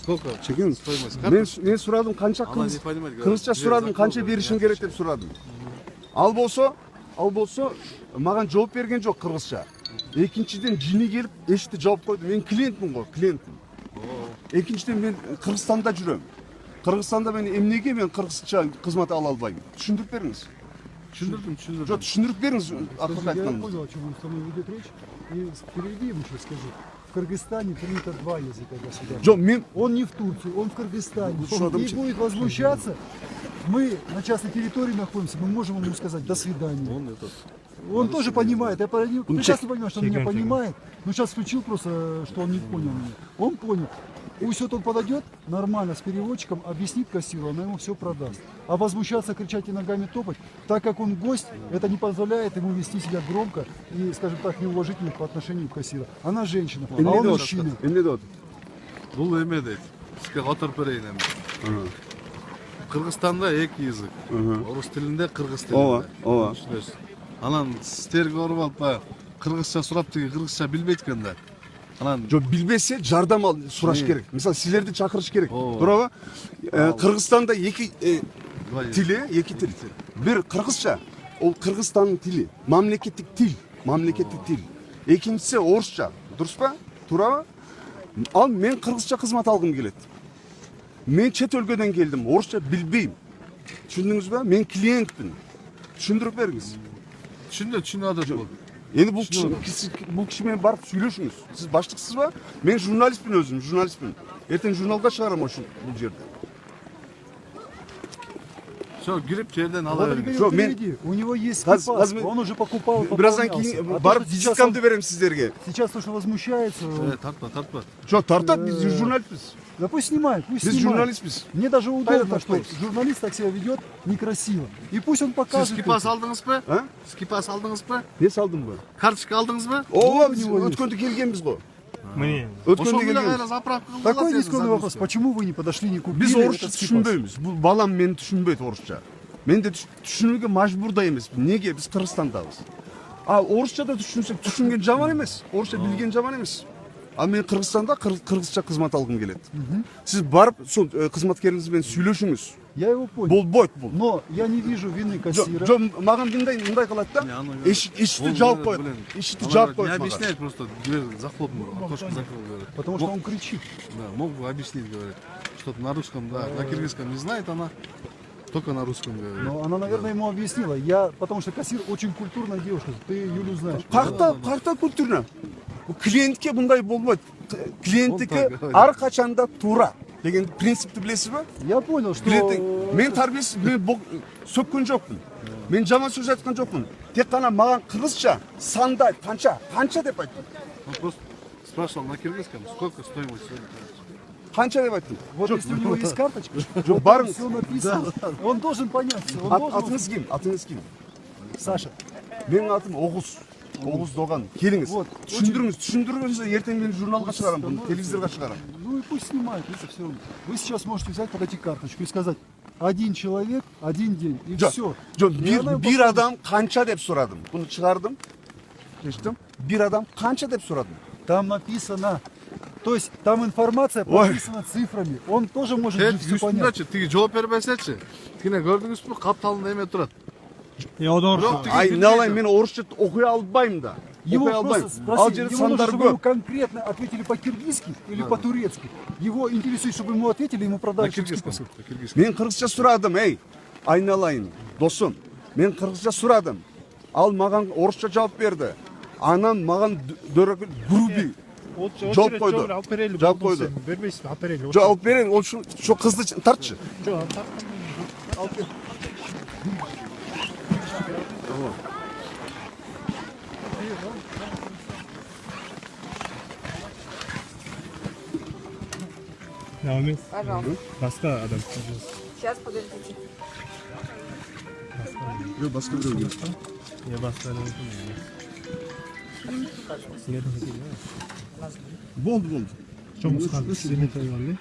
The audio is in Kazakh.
Сколько? Чекеңіз. Стоимость Мен сұрадым қанша қырғызша сұрадым, қанша берішің керек деп сұрадым. Ал болса маған жауап берген жоқ қырғызша. Екіншіден жини келіп ешті жауап қойды. Мен клиентпін ғой, клиентпін. Екіншіден мен Қырғызстанда жүрем. Қырғызстанда мен эмнеге мен қырғызша қызмет ала албаймын? Түсіндіріп беріңіз. Түсіндірдім. Жоқ, түсіндіріп беріңіз. Я понял, о чем он со мной ведет речь. И переведи ему, что скажи. В Кыргызстане принято два языка государства. Жоқ, мен Он не в Турции, он в Кыргызстане. Что там И будет возмущаться. Мы на частной территории находимся, мы можем ему сказать «до свидания». Он тоже понимает, я прекрасно понимаю, что он меня понимает, но сейчас включил просто, что он не понял меня. Он понял. Пусть вот он подойдет нормально с переводчиком, объяснит кассиру, она ему все продаст. А возмущаться, кричать и ногами топать, так как он гость, это не позволяет ему вести себя громко и, скажем так, неуважительно по отношению к кассиру. Она женщина, а он мужчина. Эмне деп отыр? Бұл эме дейт. Сізге отырып берейін эми. Кыргызстанда эки язык. Орус тилинде, кыргыз тилинде. Ооба. Түшүнөсүз. Анан сиздерге уруп алып баягы кыргызча сурап тиги кыргызча билбейт экен да. Анан Жоқ, билбесе жардам ал сураш керек. Мисалы силерди чакырыш керек. Ооба. Туурабы? Кыргызстанда эки Два тили, эки тил. Бир кыргызча, ол Кыргызстандын тили, мамлекеттик тил. Экинчиси орусча. Дурус па? Туурабы? Ал мен кыргызча кызмат алгым келет. Мен чет өлкөдөн келдим, орусча билбейм. Түшүндүңүз ба? Мен клиентпин. Түшүндүрүп бериңиз. түшүнүп атат бул. Енді бұл кішімен барып сөйлесіңіз. Сіз баштықсыз ба? Мен журналистпін өзім, журналистпін. Ертең журналға шығарам бұл жерде. Все, кирип жерден ала Вот бериңиз. Жоқ, мен- переведи. У него есть скипас, он уже покупал, Біраздан пополнялся. кейін А барып то, что сейчас визиткамды берем сіздерге. Сейчас то, что возмущается, Тартпа. Жоқ, тартат, біз журналистпіз. да пусть снимает, Біз снимает. журналистпіз. Мне даже удобно, так что точно. журналист так себя ведет некрасиво. И пусть он Сиз покажет. скипас алдыңызбы? А? Скипас алдыңызбы? Не салдым ба? Карточка алдыңызбы? Ооба, у біз него есть. өткенде келгенбіз ғой. Міне. Өткенде Ошол эле келгенбіз. кайра заправка кылып Такой аласыз, дисконный вопрос. загрузка. Почему вы не подошли, не купили Біз этот орысша скипас? түшінбейміз. Бұл балам мені түшінбейді орысша. Мен де түшінуге мажбур да емеспін. Неге? Біз Қырғызстандамыз. Ал орысша да түшінсек, түшінген жаман емес. Орысша білген жаман емес. Ал мен Қырғызстанда қырғызша қызмет алғым келеді. Сіз барып, сол қызметкеріңізбен сөйлесіңіз. Я его понял. Болбойт бұл. Но я не вижу вины кассира. Жоқ, маған мындай қылады да. Ешті жауып қояды. Ешті жауып Не қояды маған. объясняет просто, дверь захлопнул, окошко закрыл, говорит. Потому что он кричит. Да, мог бы объяснить, говорит. Что-то на русском, да, на киргизском не знает она, только на русском говорит. Но она, наверное, ему объяснила. Потому что кассир очень культурная девушка. Ты Юлю знаешь. Қақта культурна. Клиентке бұндай болмайды. Клиенттікі әрқашанда тура деген принципті білесіз ба? Я понял, что... Мен тәрбиесіз, мен сөккен жоқпын. Мен жаман сөз айтқан жоқпын. Тек қана маған қырғызша сандай, қанша деп айттым. Он просто спрашивал на киргизском, сколько стоимость сегодня. Қанша деп айттым. Вот если у него есть карточка, Жоқ, барыңыз. все написано. Он должен понять все. Он должен... Атыңыз кім? Атыңыз кім? Саша. Менің атым Оғыз. Оғыз Доған. Келіңіз. Вот. Түсіндіріңіз, ертең мен журналға шығарам, телевизорға шығарам. Ну и пусть снимает, это все. Вы сейчас можете взять, подойти карточку и сказать: один человек, один день, и все. Жоқ, bir адам қанша деп сұрадым. Бұны шығардым. Шештім. Bir адам қанша деп сұрадым. Там написано. То есть там информация прописана цифрами. Он тоже может же все понять. Үстүндөчү, тиги жооп бербесечи. Тигине көрдүңүзбү? Капталында эме турат. Ай, налай, мен орысша оқи албаймын да. Его Оқи албаймын. просто Ал спросить, жерде ему нужно, сандар чтобы ему көп. конкретно ответили по-киргизски или по-турецки. Его интересует, чтобы ему ответили, ему На продали киргизском. скипасы. На киргизском. Мен қырғызша сұрадым, ей, айналайын, досым. Мен қырғызша сұрадым. Ал маған орысша жауап берді. Анам маған дөрекі груби жауап қойды. Жауап қойды. Бермейсіз, алып берелі. Жауап берейін, ол şu қызды тартшы. Наумес. Пожалуйста. Басқа адам. Сейчас, подождите. Жоқ, басқа біреу келді. Я басқа адам. Болды. Жұмысқа қызмет алғанды.